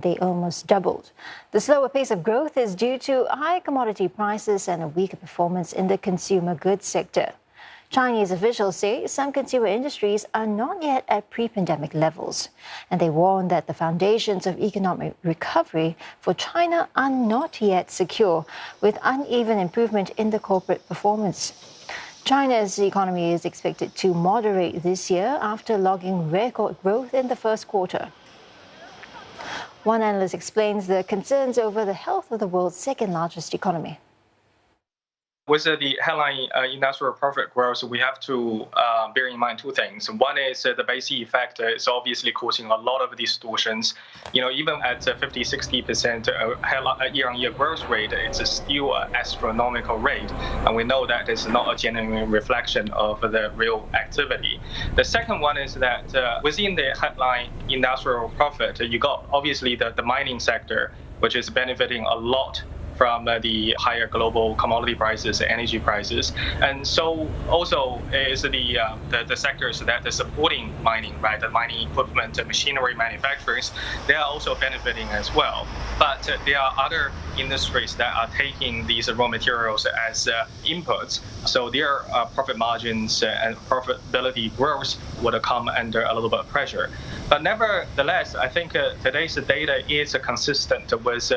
they almost doubled. The slower pace of growth is due to high commodity prices and a weaker performance in the consumer goods sector. Chinese officials say some consumer industries are not yet at pre-pandemic levels, and they warn that the foundations of economic recovery for China are not yet secure, with uneven improvement in the corporate performance. China's economy is expected to moderate this year after logging record growth in the first quarter. One analyst explains the concerns over the health of the world's second-largest economy. With the headline industrial profit growth, we have to bear in mind two things. One is the base effect is obviously causing a lot of distortions. Even at 50-60% year-on-year growth rate, it's still an astronomical rate, and we know that it's not a genuine reflection of the real activity. The second one is that within the headline industrial profit, you got obviously the mining sector, which is benefiting a lot from the higher global commodity prices, energy prices, and so also is the sectors that are supporting mining, right? The mining equipment, the machinery manufacturers, they are also benefiting as well. But there are other industries that are taking these raw materials as inputs, so their profit margins and profitability growth would come under a little bit of pressure. But nevertheless, I think today's data is consistent with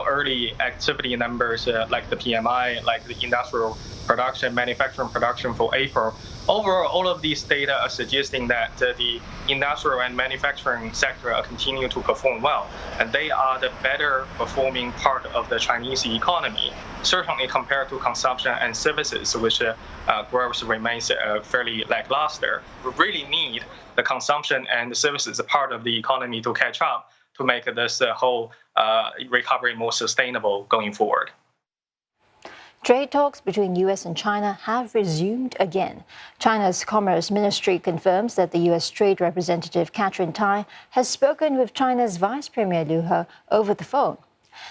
early activity numbers like the PMI, like the industrial production, manufacturing production for April. Overall, all of these data are suggesting that the industrial and manufacturing sector are continuing to perform well, and they are the better performing part of the Chinese economy, certainly compared to consumption and services, which growth remains fairly lackluster. We really need the consumption and the services part of the economy to catch up to make this whole recovery more sustainable going forward. Trade talks between U.S. and China have resumed again. China's Commerce Ministry confirms that the U.S. Trade Representative Catherine Tai has spoken with China's Vice Premier Liu He over the phone.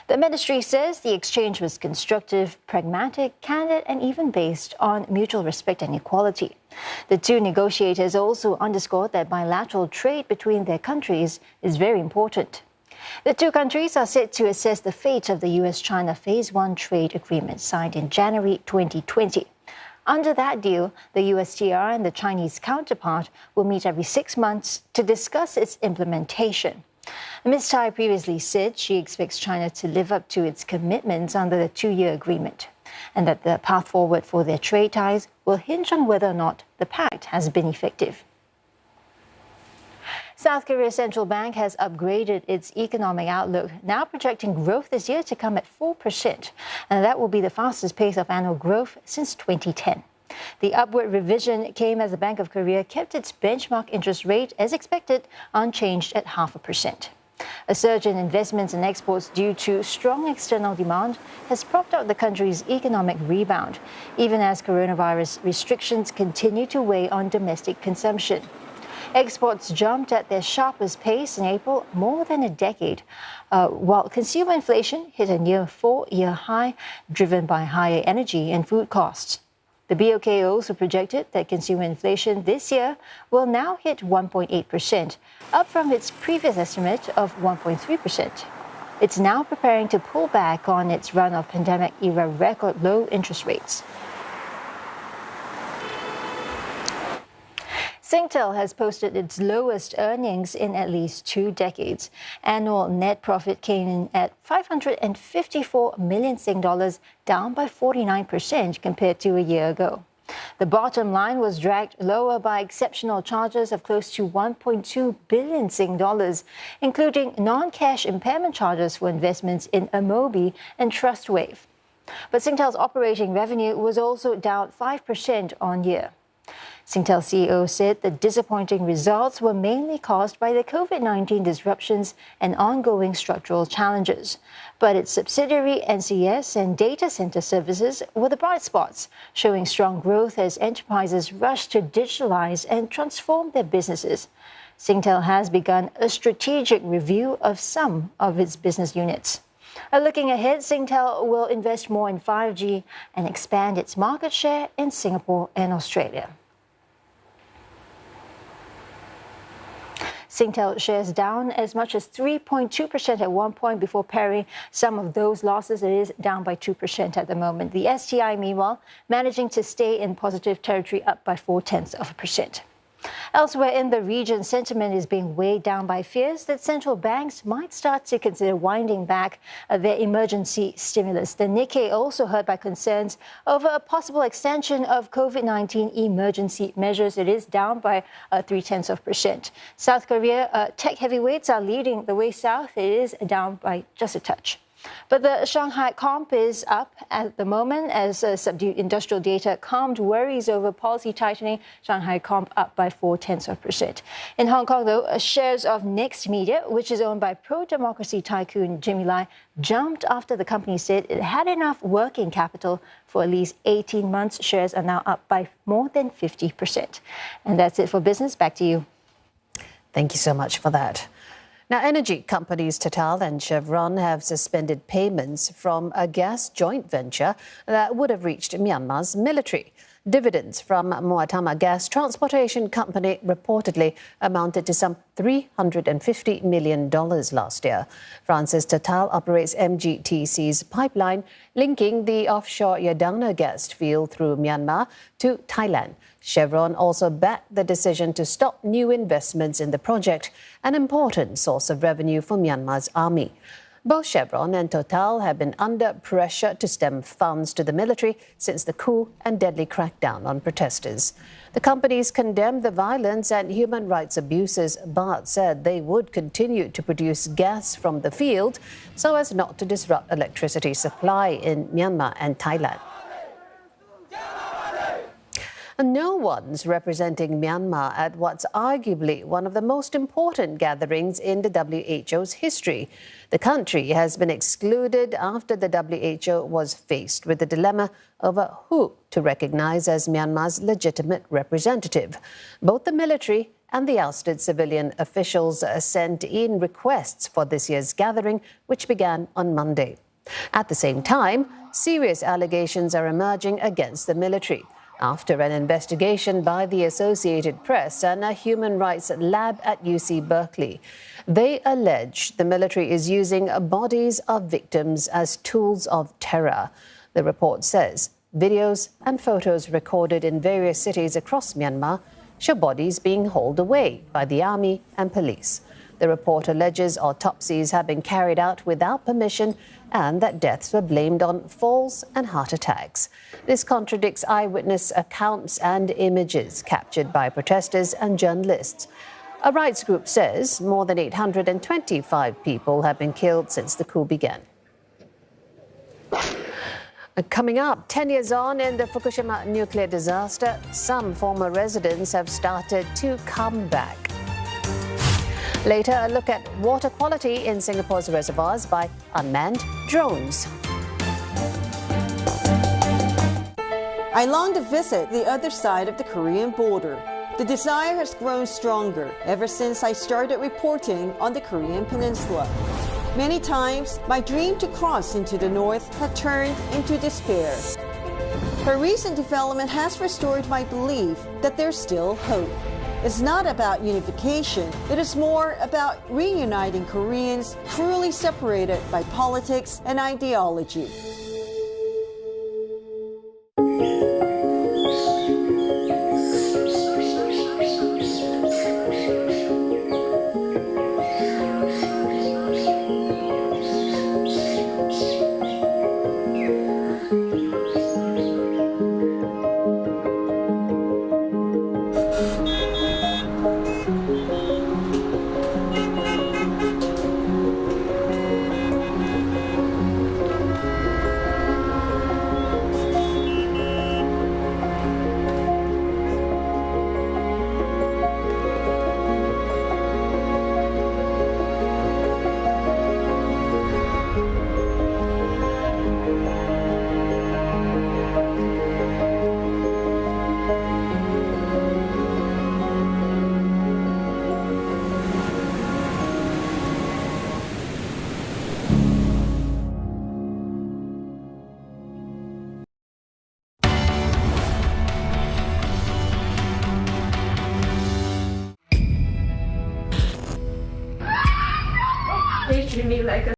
The ministry says the exchange was constructive, pragmatic, candid, and even based on mutual respect and equality. The two negotiators also underscored that bilateral trade between their countries is very important. The two countries are set to assess the fate of the U.S.-China Phase 1 trade agreement signed in January 2020. Under that deal, the USTR and the Chinese counterpart will meet every 6 months to discuss its implementation. Ms. Tai previously said she expects China to live up to its commitments under the two-year agreement, and that the path forward for their trade ties will hinge on whether or not the pact has been effective. South Korea's central bank has upgraded its economic outlook, now projecting growth this year to come at 4%, and that will be the fastest pace of annual growth since 2010. The upward revision came as the Bank of Korea kept its benchmark interest rate, as expected, unchanged at 0.5%. A surge in investments and exports due to strong external demand has propped up the country's economic rebound, even as coronavirus restrictions continue to weigh on domestic consumption. Exports jumped at their sharpest pace in April, more than a decade, while consumer inflation hit a near 4-year high, driven by higher energy and food costs. The BOK also projected that consumer inflation this year will now hit 1.8%, up from its previous estimate of 1.3%. It's now preparing to pull back on its run of pandemic-era record low interest rates. Singtel has posted its lowest earnings in at least 2 decades. Annual net profit came in at 554 million Sing dollars, down by 49% compared to a year ago. The bottom line was dragged lower by exceptional charges of close to 1.2 billion Sing dollars, including non-cash impairment charges for investments in Amobi and Trustwave. But Singtel's operating revenue was also down 5% on year. Singtel CEO said the disappointing results were mainly caused by the COVID-19 disruptions and ongoing structural challenges. But its subsidiary NCS and data center services were the bright spots, showing strong growth as enterprises rush to digitalize and transform their businesses. Singtel has begun a strategic review of some of its business units. Looking ahead, Singtel will invest more in 5G and expand its market share in Singapore and Australia. Singtel shares down as much as 3.2% at one point before paring some of those losses. It is down by 2% at the moment. The STI, meanwhile, managing to stay in positive territory, up by 0.4%. Elsewhere in the region, sentiment is being weighed down by fears that central banks might start to consider winding back their emergency stimulus. The Nikkei also hurt by concerns over a possible extension of COVID-19 emergency measures. It is down by 0.3%. South Korea tech heavyweights are leading the way south. It is down by just a touch. But the Shanghai Comp is up at the moment as subdued industrial data calmed worries over policy tightening. Shanghai Comp up by 0.4%. In Hong Kong, though, shares of Next Media, which is owned by pro-democracy tycoon Jimmy Lai, jumped after the company said it had enough working capital for at least 18 months. Shares are now up by more than 50%. And that's it for business. Back to you. Thank you so much for that. Now, energy companies Total and Chevron have suspended payments from a gas joint venture that would have reached Myanmar's military. Dividends from Moatama Gas Transportation Company reportedly amounted to some $350 million last year. France's Total operates MGTC's pipeline linking the offshore Yadana gas field through Myanmar to Thailand. Chevron also backed the decision to stop new investments in the project, an important source of revenue for Myanmar's army. Both Chevron and Total have been under pressure to stem funds to the military since the coup and deadly crackdown on protesters. The companies condemned the violence and human rights abuses, but said they would continue to produce gas from the field so as not to disrupt electricity supply in Myanmar and Thailand. No one's representing Myanmar at what's arguably one of the most important gatherings in the WHO's history. The country has been excluded after the WHO was faced with the dilemma over who to recognize as Myanmar's legitimate representative. Both the military and the ousted civilian officials sent in requests for this year's gathering, which began on Monday. At the same time, serious allegations are emerging against the military after an investigation by the Associated Press and a human rights lab at UC Berkeley. They allege the military is using bodies of victims as tools of terror. The report says videos and photos recorded in various cities across Myanmar show bodies being hauled away by the army and police. The report alleges autopsies have been carried out without permission and that deaths were blamed on falls and heart attacks. This contradicts eyewitness accounts and images captured by protesters and journalists. A rights group says more than 825 people have been killed since the coup began. Coming up, 10 years on in the Fukushima nuclear disaster, some former residents have started to come back. Later, a look at water quality in Singapore's reservoirs by unmanned drones. I long to visit the other side of the Korean border. The desire has grown stronger ever since I started reporting on the Korean peninsula. Many times, my dream to cross into the north had turned into despair. But recent development has restored my belief that there's still hope. It's not about unification. It is more about reuniting Koreans cruelly separated by politics and ideology.